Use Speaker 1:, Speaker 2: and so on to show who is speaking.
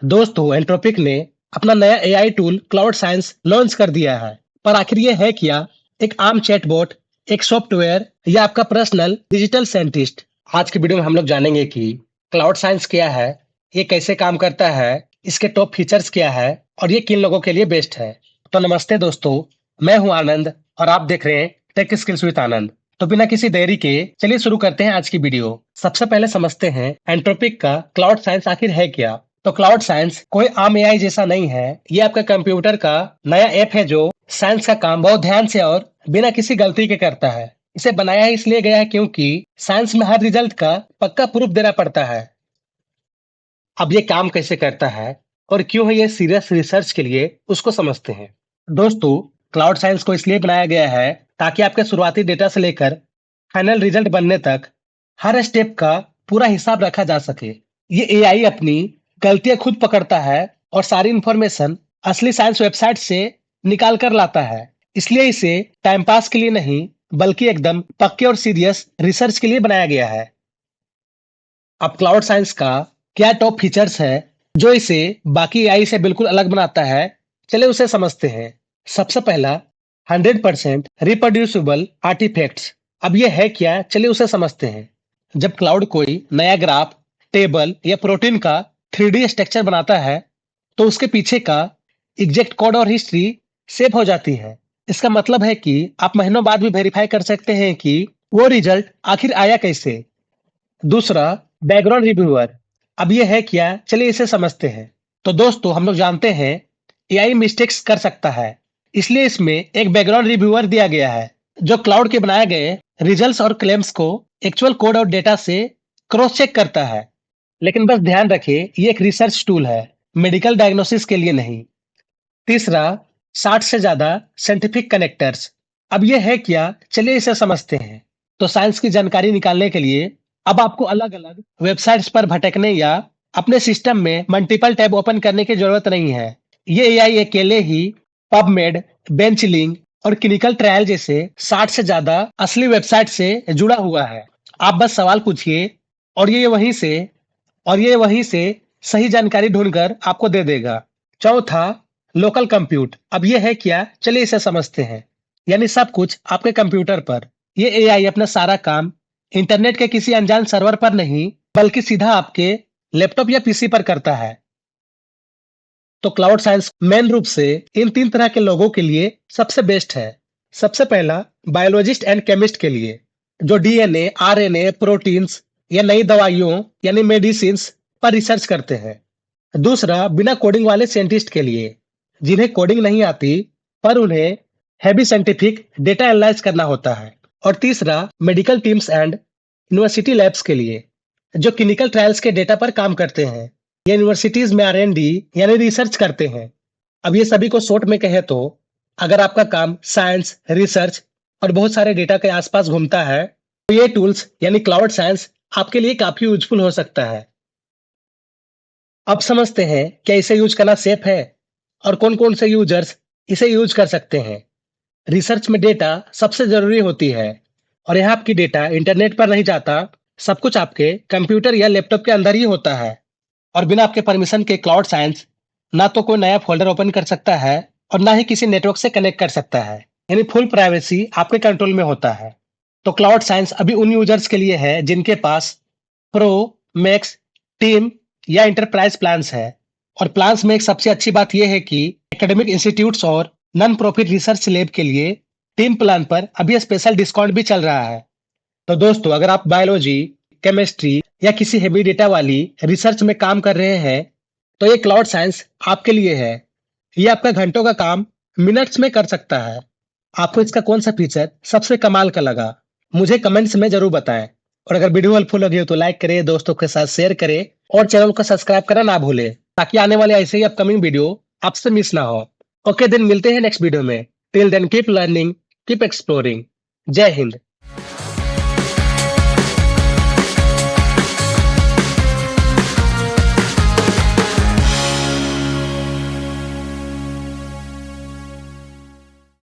Speaker 1: दोस्तों एंट्रोपिक ने अपना नया AI tool cloud science launch कर दिया है। पर आखिर ये है क्या? एक आम चैटबॉट, एक सॉफ्टवेयर या आपका पर्सनल डिजिटल साइंटिस्ट? आज की वीडियो में हम लोग जानेंगे कि क्लाउड साइंस क्या है, ये कैसे काम करता है, इसके टॉप फीचर्स क्या है और ये किन लोगों के लिए बेस्ट है। तो नमस्ते दोस्तों, मैं हूं आनंद और आप देख रहे हैं टेक स्किल्स विद आनंद। तो बिना किसी देरी के चलिए शुरू करते हैं आज की वीडियो। सबसे पहले समझते हैं एंट्रोपिक का क्लाउड साइंस आखिर है क्या। तो क्लाउड साइंस कोई आम एआई जैसा नहीं है, ये आपका कंप्यूटर का नया ऐप है जो साइंस का काम बहुत ध्यान से और बिना किसी गलती के करता है। इसे बनाया ही इसलिए गया है क्योंकि साइंस में हर रिजल्ट का पक्का प्रूफ देना पड़ता है। अब ये काम कैसे करता है और क्यों है ये सीरियस रिसर्च के लिए, उसको समझते हैं। दोस्तों, क्लाउड साइंस को इसलिए बनाया गया है ताकि आपके शुरुआती डेटा से लेकर फाइनल रिजल्ट बनने तक हर स्टेप का पूरा हिसाब रखा जा सके। ये एआई अपनी गलतियां खुद पकड़ता है और सारी इंफॉर्मेशन असली साइंस वेबसाइट से निकाल कर लाता है। इसलिए इसे टाइम पास के लिए नहीं बल्कि एकदम पक्के और सीरियस रिसर्च के लिए बनाया गया है। अब क्लाउड साइंस का क्या टॉप फीचर्स है जो इसे बाकी एआई से बिल्कुल अलग बनाता है, चले उसे समझते हैं। सबसे पहला, 100% रिप्रोड्यूसिबल आर्टिफैक्ट्स। अब ये है क्या, चलिए उसे समझते हैं। जब क्लाउड कोई नया ग्राफ, टेबल या प्रोटीन का 3D स्ट्रक्चर बनाता है तो उसके पीछे का एग्जैक्ट कोड और हिस्ट्री सेव हो जाती है। इसका मतलब है कि आप महीनों बाद भी वेरीफाई कर सकते हैं कि वो रिजल्ट आखिर आया कैसे। दूसरा, बैकग्राउंड रिव्यूअर। अब ये है क्या, चलिए इसे समझते हैं। तो दोस्तों, हम लोग जानते हैं एआई मिस्टेक्स कर सकता है, इसलिए इसमें एक बैकग्राउंड रिव्यूअर दिया गया है जो क्लाउड के बनाए गए रिजल्ट्स और क्लेम्स को एक्चुअल कोड और डेटा से क्रॉस चेक करता है। लेकिन बस ध्यान रखिए, ये एक रिसर्च टूल है, मेडिकल डायग्नोसिस के लिए नहीं। तीसरा, 60 से ज्यादा साइंटिफिक कनेक्टर्स। अब ये है क्या, चलिए इसे समझते हैं। तो साइंस की जानकारी निकालने के लिए अब आपको अलग अलग वेबसाइट्स पर भटकने या अपने सिस्टम में मल्टीपल टैब ओपन करने की जरूरत नहीं है। ये एआई अकेले ही पबमेड, बेंचलिंग और क्लिनिकल ट्रायल जैसे 60 से ज्यादा असली वेबसाइट से जुड़ा हुआ है। आप बस सवाल पूछिए और ये वहीं से सही जानकारी ढूंढकर आपको दे देगा। चौथा, लोकल कंप्यूट। अब ये है क्या, चलिए इसे समझते हैं। यानी सब कुछ आपके कंप्यूटर पर। ये एआई अपना सारा काम इंटरनेट के किसी अनजान सर्वर पर नहीं बल्कि सीधा आपके लैपटॉप या पीसी पर करता है। तो क्लाउड साइंस मेन रूप से इन तीन तरह के लोगों के लिए सबसे बेस्ट है। सबसे पहला, बायोलॉजिस्ट एंड केमिस्ट के लिए, जो डीएनए, आरएनए, प्रोटीन्स या नई दवाइयों यानी मेडिसिन पर रिसर्च करते हैं। दूसरा, बिना कोडिंग वाले साइंटिस्ट के लिए, जिन्हें कोडिंग नहीं आती पर उन्हें हैवी साइंटिफिक डेटा एनालाइज करना होता है। और तीसरा, medical teams and university labs के लिए, जो क्लिनिकल ट्रायल्स के डेटा पर काम करते हैं या यूनिवर्सिटीज में आर&डी यानी रिसर्च करते हैं। अब ये सभी को शॉर्ट में कहे तो, अगर आपका काम साइंस, रिसर्च और बहुत सारे डेटा के आसपास घूमता है तो ये टूल्स यानी क्लाउड साइंस आपके लिए काफी यूजफुल हो सकता है। अब समझते हैं क्या इसे यूज करना सेफ है और कौन कौन से यूजर्स इसे यूज कर सकते हैं। रिसर्च में डेटा सबसे जरूरी होती है और यहाँ आपकी डेटा इंटरनेट पर नहीं जाता। सब कुछ आपके कंप्यूटर या लैपटॉप के अंदर ही होता है और बिना आपके परमिशन के क्लाउड साइंस ना तो कोई नया फोल्डर ओपन कर सकता है और ना ही किसी नेटवर्क से कनेक्ट कर सकता है। यानी फुल प्राइवेसी आपके कंट्रोल में होता है। तो क्लाउड साइंस अभी उन यूजर्स के लिए है जिनके पास प्रो, मैक्स, टीम या इंटरप्राइज प्लान्स है। और प्लान्स में एक सबसे अच्छी बात यह है कि एकेडमिक इंस्टीट्यूट्स और नॉन प्रॉफिट रिसर्च लैब के लिए टीम प्लान पर अभी स्पेशल डिस्काउंट भी चल रहा है। तो दोस्तों, अगर आप बायोलॉजी, केमिस्ट्री या किसी हेवी डेटा वाली रिसर्च में काम कर रहे हैं तो ये क्लाउड साइंस आपके लिए है। ये आपका घंटों का काम मिनट्स में कर सकता है। आपको इसका कौन सा फीचर सबसे कमाल का लगा, मुझे कमेंट्स में जरूर बताएं। और अगर वीडियो हेल्पफुल लगी हो तो लाइक करें, दोस्तों के साथ शेयर करें और चैनल को सब्सक्राइब करना ना भूलें ताकि आने वाले ऐसे ही अपकमिंग वीडियो आपसे मिस ना हो। ओके, दिन मिलते हैं नेक्स्ट वीडियो में। Till then keep learning, keep exploring. Jai Hind.